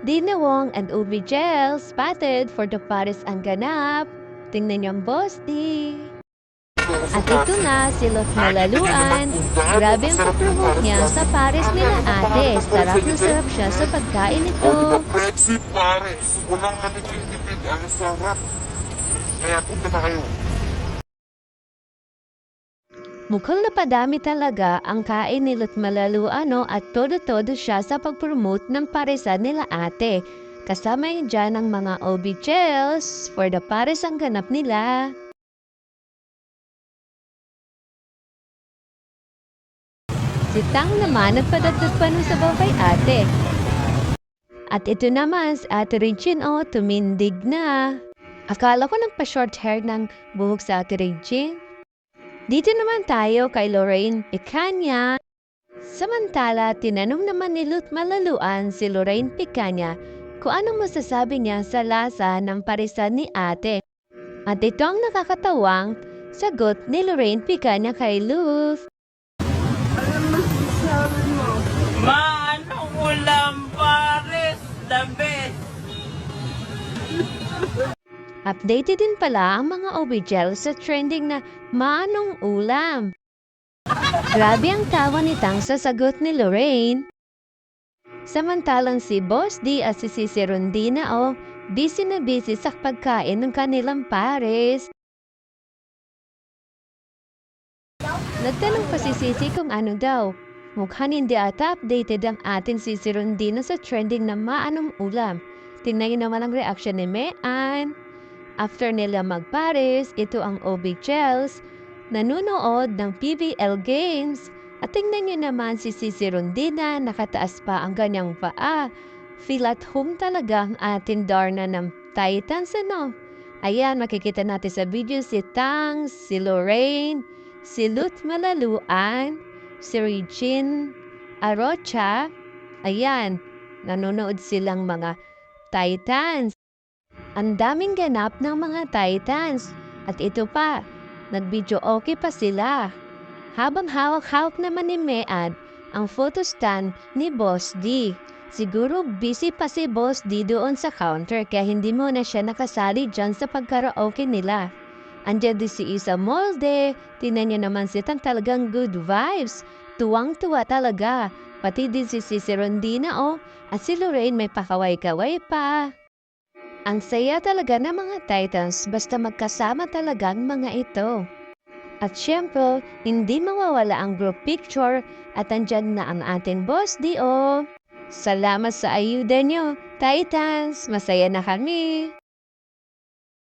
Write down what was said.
Dina Wong and Ubi Gel spotted for the Paris ang ganap. Tingnan niyo ang Boss D. At ito na si Lot Malaluan. Grabe ang pag-promote niya sa Paris nila ate. Sarap na sarap siya sa pagkain nito. Pepsi Paris. Walang tipid. Ang sarap. Kaya punta na kayo. Mukhang napadami talaga ang kain ni Lot Malaluan at todo-todo siya sa pag-promote ng parisan nila ate. Kasama yun dyan ang mga OB gels for the Paris ang ganap nila. Si Tang naman nagpadagdag pa nun sa babay ate. At ito naman si Ate Regine tumindig na. Akala ko nagpa-short hair ng buhok sa Ate Regine. Dito naman tayo kay Lorraine Picaña. Samantala, tinanong naman ni Lot Malaluan si Lorraine Picaña kung anong masasabi niya sa lasa ng parisan ni ate. At ito ang nakakatawang sagot ni Lorraine Picaña kay Luz. Manong ulam Paris, the best. Updated din pala ang mga OB-gel sa trending na manong ulam. Grabe ang tawa ni Tang sa sagot ni Lorraine. Samantalang si Boss D at si Sisi Rondina busy na busy sa pagkain ng kanilang Paris. Nagtanong pa si Sisi kung ano daw. Mukhang hindi ata updated ang ating Sisi Rondina sa trending na maanong ulam. Tingnan naman ang reaction ni Mean. After nila mag-Paris, ito ang OB Gels, nanunood ng PBL Games. At tingnan nyo naman si Sisi Rondina, nakataas pa ang ganyang paa. Feel at home talaga ang ating Darna ng Titans Ayan, makikita natin sa video si Tang, si Lorraine, si Lot Malaluan, si Regine Arocha. Ayan, nanonood silang mga Titans. Ang daming ganap ng mga Titans. At ito pa, nag-video okay pa sila. Habang hawak-hawak naman ni Mean ang photo stand ni Boss D. Siguro busy pa si Boss D doon sa counter kaya hindi mo na siya nakasali dyan sa pagkaraoke nila. Andiyan din si Isa Molde. Tinan niya naman si Tang, talagang good vibes. Tuwang-tuwa talaga. Pati din si Sisi Rondina at si Lorraine may pakaway-kaway pa. Ang saya talaga ng mga Titans basta magkasama talaga ang mga ito. At syempre, hindi mawawala ang group picture at andyan na ang ating Boss D. Salamat sa ayuda nyo, Titans! Masaya na kami!